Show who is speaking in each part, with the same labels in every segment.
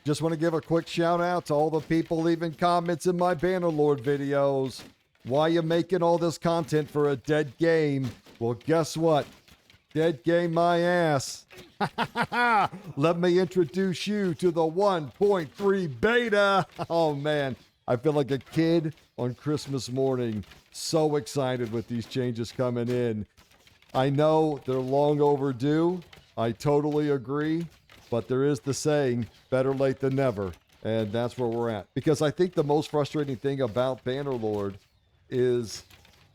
Speaker 1: Just want to give a quick shout out to all the people leaving comments in my Bannerlord videos. Why you making all this content for a dead game? Well, guess what? Dead game my ass. Let me introduce you to the 1.3 beta. Oh man, I feel like a kid on Christmas morning. So excited with these changes coming in. I know they're long overdue. I totally agree. But there is the saying, better late than never. And that's where we're at. Because I think the most frustrating thing about Bannerlord is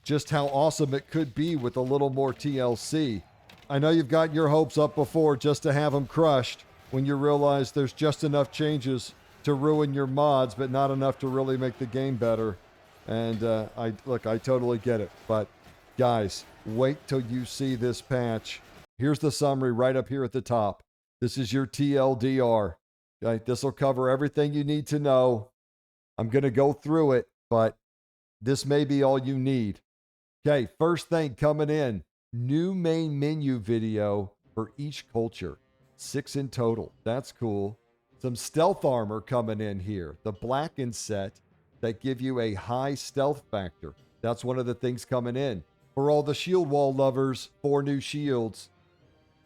Speaker 1: just how awesome it could be with a little more TLC. I know you've got your hopes up before just to have them crushed when you realize there's just enough changes to ruin your mods, but not enough to really make the game better. And I totally get it. But guys, wait till you see this patch. Here's the summary right up here at the top. This is your TLDR. Okay? This will cover everything you need to know. I'm going to go through it, but this may be all you need. Okay, first thing coming in. New main menu video for each culture. 6 in total. That's cool. Some stealth armor coming in here. The blackened set that give you a high stealth factor. That's one of the things coming in. For all the shield wall lovers, 4 new shields.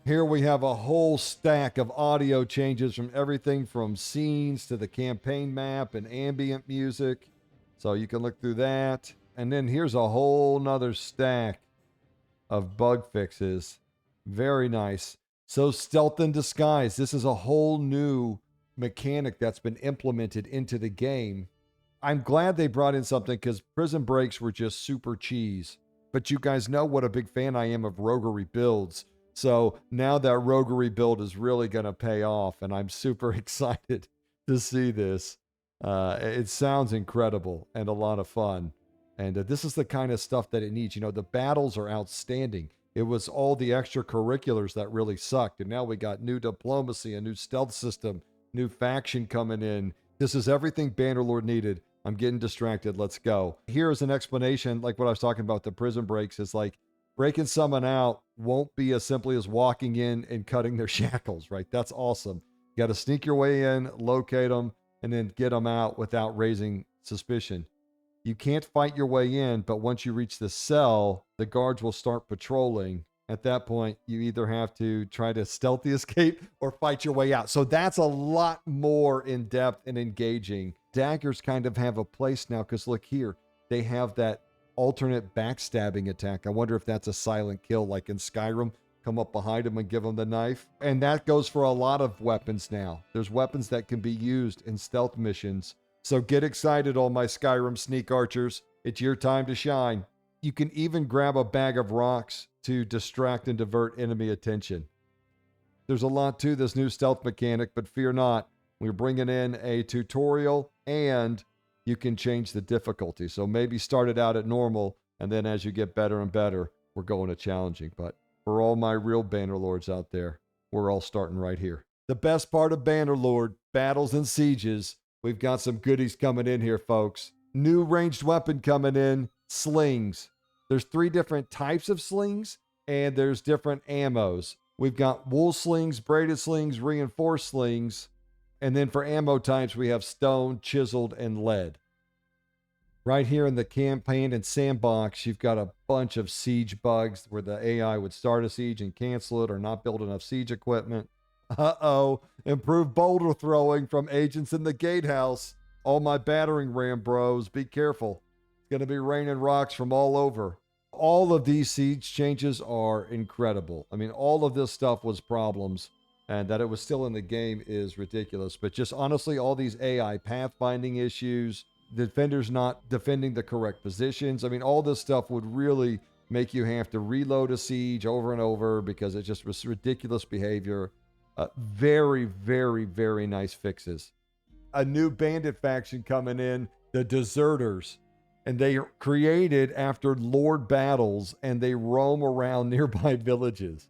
Speaker 1: Here we have a whole stack of audio changes from everything from scenes to the campaign map and ambient music. So you can look through that. And then here's a whole nother stack of bug fixes. Very nice. So stealth in disguise. This is a whole new mechanic that's been implemented into the game. I'm glad they brought in something because prison breaks were just super cheese. But you guys know what a big fan I am of roguery builds. So now that roguery build is really going to pay off, and I'm super excited to see this. It sounds incredible and a lot of fun. And this is the kind of stuff that it needs. You know, the battles are outstanding. It was all the extracurriculars that really sucked. And now we got new diplomacy, a new stealth system, new faction coming in. This is everything Bannerlord needed. I'm getting distracted. Let's go. Here's an explanation, like what I was talking about, the prison breaks is like, breaking someone out won't be as simply as walking in and cutting their shackles, right? That's awesome. You got to sneak your way in, locate them, and then get them out without raising suspicion. You can't fight your way in, but once you reach the cell, the guards will start patrolling. At that point, you either have to try to stealthy escape or fight your way out. So that's a lot more in-depth and engaging. Daggers kind of have a place now because look here, they have that alternate backstabbing attack. I wonder if that's a silent kill like in Skyrim. Come up behind him and give him the knife. And that goes for a lot of weapons now. There's weapons that can be used in stealth missions. So get excited, all my Skyrim sneak archers. It's your time to shine. You can even grab a bag of rocks to distract and divert enemy attention. There's a lot to this new stealth mechanic, but fear not. We're bringing in a tutorial and you can change the difficulty. So maybe start it out at normal, and then as you get better and better, we're going to challenging. But for all my real Bannerlords out there, we're all starting right here. The best part of Bannerlord, battles and sieges, we've got some goodies coming in here, folks. New ranged weapon coming in, slings. There's 3 different types of slings, and there's different ammos. We've got wool slings, braided slings, reinforced slings. And then for ammo types, we have stone, chiseled, and lead. Right here in the campaign and sandbox, you've got a bunch of siege bugs where the AI would start a siege and cancel it or not build enough siege equipment. Uh-oh. Improved boulder throwing from agents in the gatehouse. All my battering ram bros, be careful. It's going to be raining rocks from all over. All of these siege changes are incredible. I mean, all of this stuff was problems. And that it was still in the game is ridiculous. But just honestly, all these AI pathfinding issues, defenders not defending the correct positions. I mean, all this stuff would really make you have to reload a siege over and over because it just was ridiculous behavior. Very, very, very nice fixes. A new bandit faction coming in, the Deserters. And they are created after Lord battles and they roam around nearby villages.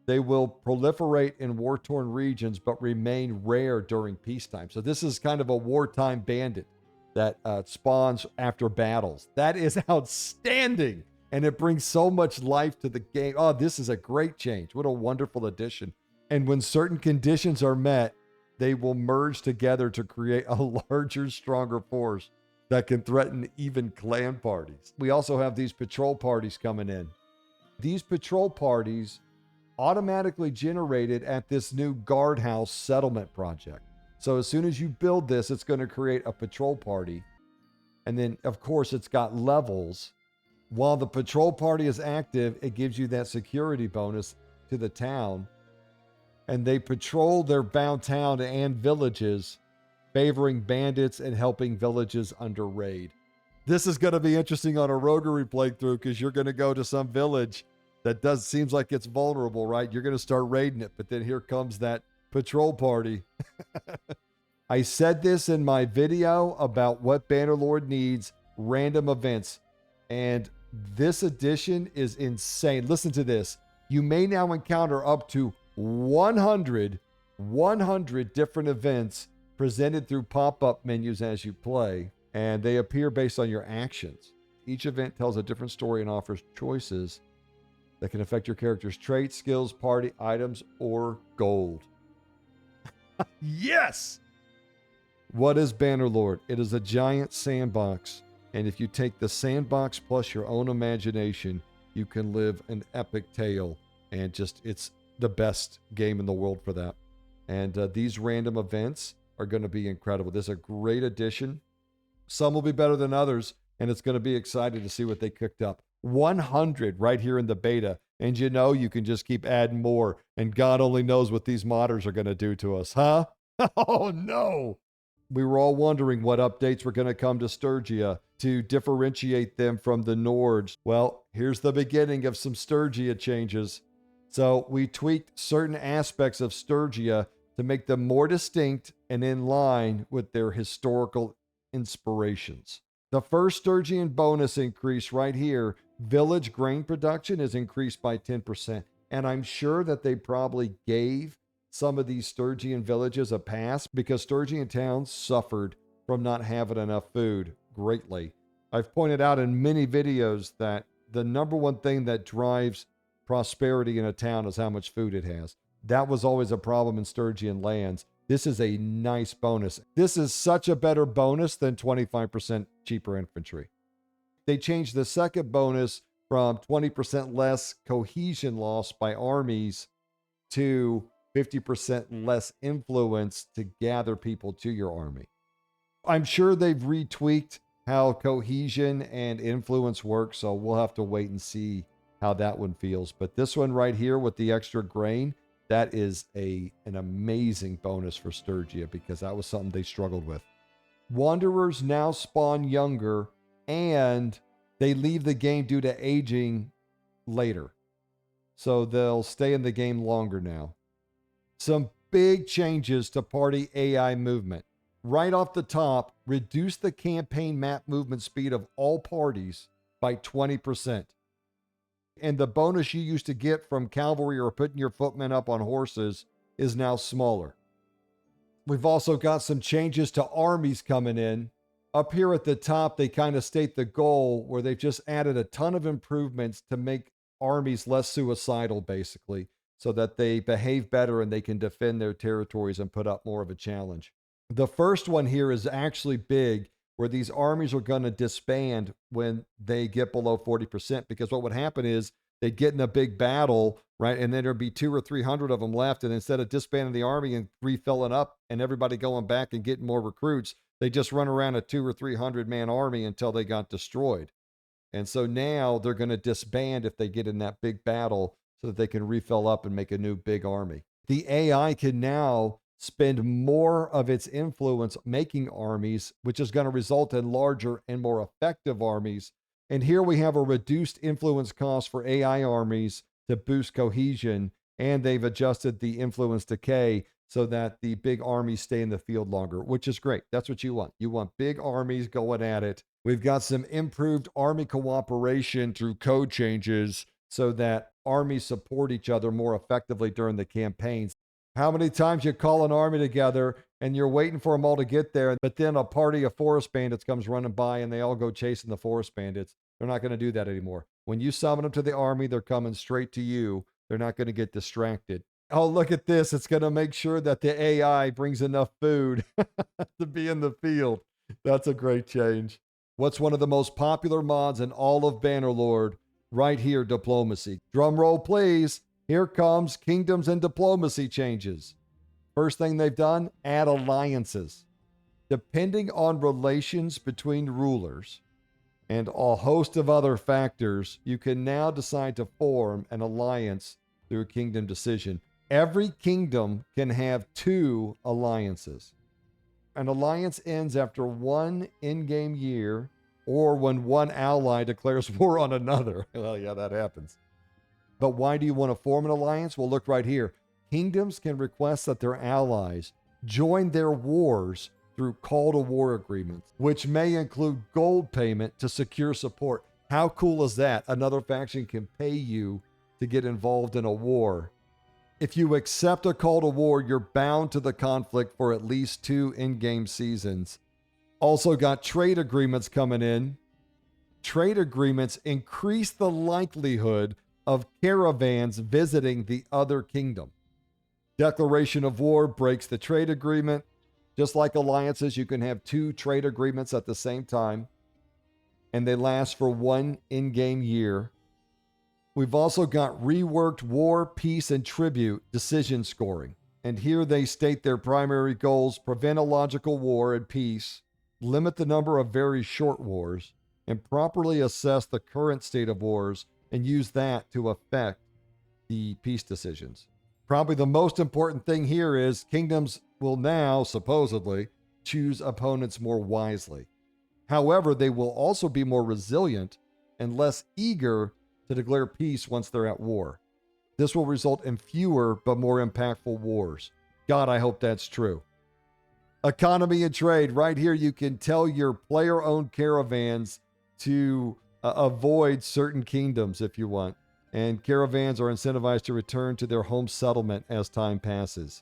Speaker 1: They will proliferate in war-torn regions, but remain rare during peacetime. So this is kind of a wartime bandit that spawns after battles. That is outstanding. And it brings so much life to the game. Oh, this is a great change. What a wonderful addition. And when certain conditions are met, they will merge together to create a larger, stronger force that can threaten even clan parties. We also have these patrol parties coming in. These patrol parties automatically generated at this new guardhouse settlement project. So as soon as you build this, it's going to create a patrol party. And then, of course, it's got levels. While the patrol party is active, it gives you that security bonus to the town. And they patrol their bound town and villages, favoring bandits and helping villages under raid. This is going to be interesting on a roguery playthrough because you're going to go to some village that seems like it's vulnerable, right? You're going to start raiding it, but then here comes that patrol party. I said this in my video about what Bannerlord needs, random events, and this edition is insane. Listen to this. You may now encounter up to 100 different events presented through pop-up menus as you play, and they appear based on your actions. Each event tells a different story and offers choices that can affect your character's traits, skills, party, items, or gold. Yes! What is Bannerlord? It is a giant sandbox, and if you take the sandbox plus your own imagination, you can live an epic tale, and it's the best game in the world for that. And these random events are going to be incredible. This is a great addition. Some will be better than others, and it's going to be exciting to see what they cooked up. 100 right here in the beta, and you can just keep adding more, and God only knows what these modders are going to do to us, huh? Oh, no! We were all wondering what updates were going to come to Sturgia to differentiate them from the Nords. Well, here's the beginning of some Sturgia changes. So we tweaked certain aspects of Sturgia to make them more distinct and in line with their historical inspirations. The first Sturgian bonus increase right here, village grain production, is increased by 10%. And I'm sure that they probably gave some of these Sturgian villages a pass because Sturgian towns suffered from not having enough food greatly. I've pointed out in many videos that the number one thing that drives prosperity in a town is how much food it has. That was always a problem in Sturgian lands. This is a nice bonus. This is such a better bonus than 25% cheaper infantry. They changed the second bonus from 20% less cohesion loss by armies to 50% less influence to gather people to your army. I'm sure they've retweaked how cohesion and influence work, so we'll have to wait and see how that one feels. But this one right here with the extra grain, that is an amazing bonus for Sturgia because that was something they struggled with. Wanderers now spawn younger and they leave the game due to aging later. So they'll stay in the game longer now. Some big changes to party AI movement. Right off the top, reduce the campaign map movement speed of all parties by 20%. And the bonus you used to get from cavalry or putting your footmen up on horses is now smaller. We've also got some changes to armies coming in. Up here at the top, they kind of state the goal where they've just added a ton of improvements to make armies less suicidal, basically, so that they behave better and they can defend their territories and put up more of a challenge. The first one here is actually big, where these armies are going to disband when they get below 40%, because what would happen is they'd get in a big battle, right? And then there'd be 200 or 300 of them left. And instead of disbanding the army and refilling up and everybody going back and getting more recruits, they just run around a 200 or 300 man army until they got destroyed. And so now they're going to disband if they get in that big battle so that they can refill up and make a new big army. The AI can now spend more of its influence making armies, which is going to result in larger and more effective armies. And here we have a reduced influence cost for AI armies to boost cohesion, and they've adjusted the influence decay so that the big armies stay in the field longer, which is great. That's what you want. You want big armies going at it. We've got some improved army cooperation through code changes so that armies support each other more effectively during the campaigns. How many times you call an army together and you're waiting for them all to get there, but then a party of forest bandits comes running by and they all go chasing the forest bandits? They're not going to do that anymore. When you summon them to the army, they're coming straight to you. They're not going to get distracted. Oh, look at this. It's going to make sure that the AI brings enough food to be in the field. That's a great change. What's one of the most popular mods in all of Bannerlord? Right here, diplomacy. Drum roll, please. Here comes kingdoms and diplomacy changes. First thing they've done, add alliances. Depending on relations between rulers and a host of other factors, you can now decide to form an alliance through a kingdom decision. Every kingdom can have 2 alliances. An alliance ends after 1 in-game year or when one ally declares war on another. Well, yeah, that happens. But why do you want to form an alliance? Well, look right here. Kingdoms can request that their allies join their wars through call to war agreements, which may include gold payment to secure support. How cool is that? Another faction can pay you to get involved in a war. If you accept a call to war, you're bound to the conflict for at least 2 in-game seasons. Also got trade agreements coming in. Trade agreements increase the likelihood of caravans visiting the other kingdom. Declaration of war breaks the trade agreement. Just like alliances, you can have 2 trade agreements at the same time, and they last for 1 in-game year. We've also got reworked war, peace, and tribute decision scoring. And here they state their primary goals: prevent illogical war and peace, limit the number of very short wars, and properly assess the current state of wars and use that to affect the peace decisions. Probably the most important thing here is kingdoms will now, supposedly, choose opponents more wisely. However, they will also be more resilient and less eager to declare peace once they're at war. This will result in fewer but more impactful wars. God, I hope that's true. Economy and trade. Right here, you can tell your player-owned caravans to avoid certain kingdoms if you want. And caravans are incentivized to return to their home settlement as time passes.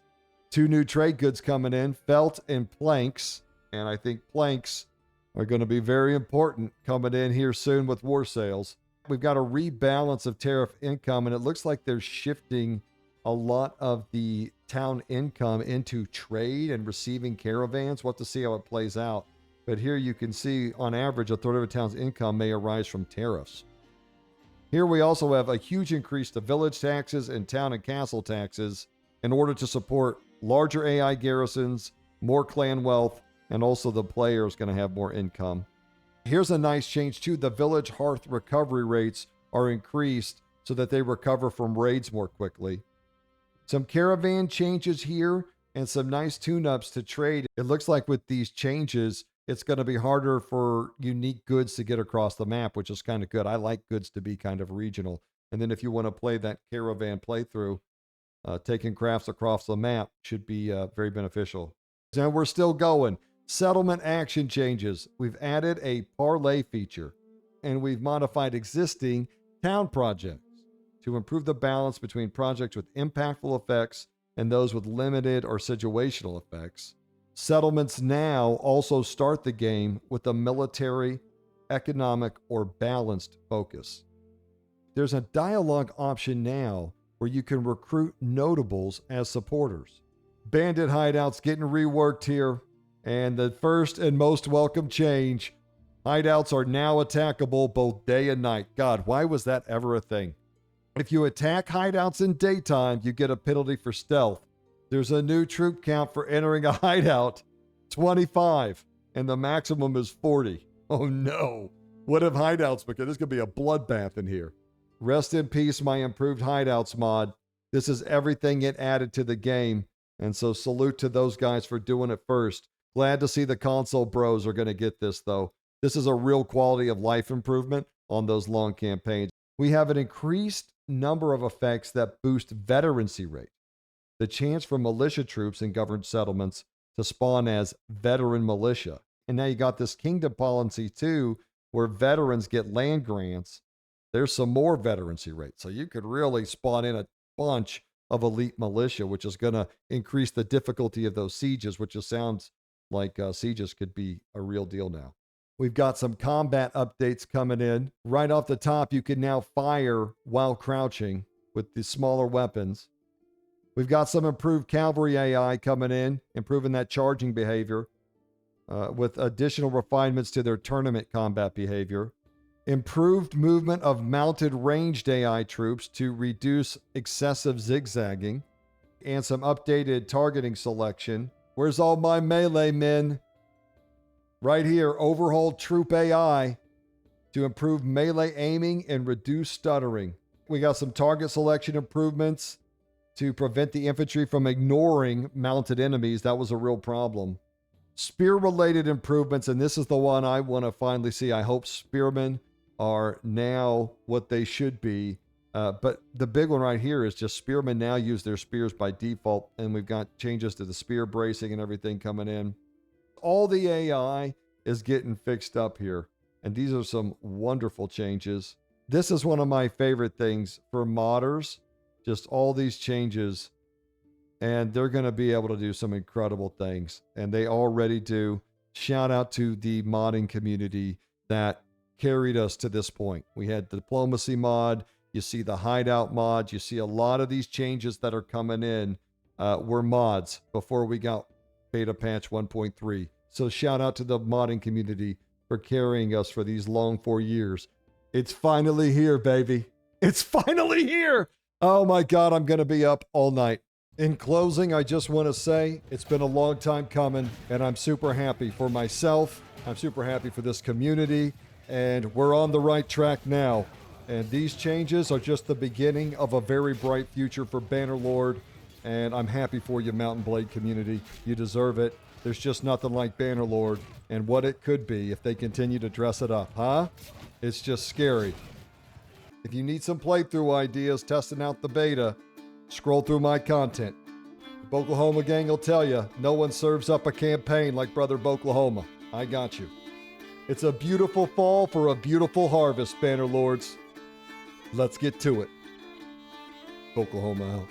Speaker 1: 2 new trade goods coming in, felt and planks. And I think planks are going to be very important coming in here soon with war sales. We've got a rebalance of tariff income, and it looks like they're shifting a lot of the town income into trade and receiving caravans. We'll have to see how it plays out. But here you can see, on average, a third of a town's income may arise from tariffs. Here we also have a huge increase to village taxes and town and castle taxes in order to support larger AI garrisons, more clan wealth, and also the player is going to have more income. Here's a nice change too. The village hearth recovery rates are increased so that they recover from raids more quickly. Some caravan changes here and some nice tune-ups to trade. It looks like with these changes, it's going to be harder for unique goods to get across the map, which is kind of good. I like goods to be kind of regional. And then if you want to play that caravan playthrough, taking crafts across the map should be very beneficial. And we're still going. Settlement action changes. We've added a parlay feature, and we've modified existing town projects to improve the balance between projects with impactful effects and those with limited or situational effects. Settlements now also start the game with a military, economic, or balanced focus. There's a dialogue option now where you can recruit notables as supporters. Bandit hideouts getting reworked here. And the first and most welcome change, hideouts are now attackable both day and night. God, why was that ever a thing? If you attack hideouts in daytime, you get a penalty for stealth. There's a new troop count for entering a hideout, 25, and the maximum is 40. Oh no. What if hideouts become? This could be a bloodbath in here. Rest in peace, my improved hideouts mod. This is everything it added to the game. And so salute to those guys for doing it first. Glad to see the console bros are going to get this, though. This is a real quality of life improvement on those long campaigns. We have an increased number of effects that boost veterancy rate. The chance for militia troops in governed settlements to spawn as veteran militia. And now you got this kingdom policy, too, where veterans get land grants. There's some more veterancy rate. So you could really spawn in a bunch of elite militia, which is going to increase the difficulty of those sieges, which just sounds like sieges could be a real deal now. We've got some combat updates coming in. Right off the top, you can now fire while crouching with the smaller weapons. We've got some improved cavalry AI coming in, improving that charging behavior with additional refinements to their tournament combat behavior. Improved movement of mounted ranged AI troops to reduce excessive zigzagging. And some updated targeting selection. Where's all my melee men? Right here, overhauled troop AI to improve melee aiming and reduce stuttering. We got some target selection improvements to prevent the infantry from ignoring mounted enemies. That was a real problem. Spear-related improvements, and this is the one I want to finally see. I hope spearmen are now what they should be. But the big one right here is just spearmen now use their spears by default, and we've got changes to the spear bracing and everything coming in. All the AI is getting fixed up here, and these are some wonderful changes. This is one of my favorite things for modders, just all these changes, and they're going to be able to do some incredible things, and they already do. Shout out to the modding community that carried us to this point. We had the diplomacy mod. You see the hideout mods. You see a lot of these changes that are coming in were mods before we got beta patch 1.3. So shout out to the modding community for carrying us for these long 4 years. It's finally here, baby. It's finally here. Oh my God, I'm going to be up all night. In closing, I just want to say it's been a long time coming, and I'm super happy for myself. I'm super happy for this community, and we're on the right track now. And these changes are just the beginning of a very bright future for Bannerlord. And I'm happy for you, Mountain Blade community. You deserve it. There's just nothing like Bannerlord and what it could be if they continue to dress it up, huh? It's just scary. If you need some playthrough ideas testing out the beta, scroll through my content. The Boklahoma gang will tell you, no one serves up a campaign like Brother Boklahoma. I got you. It's a beautiful fall for a beautiful harvest, Bannerlords. Let's get to it. Oklahoma out.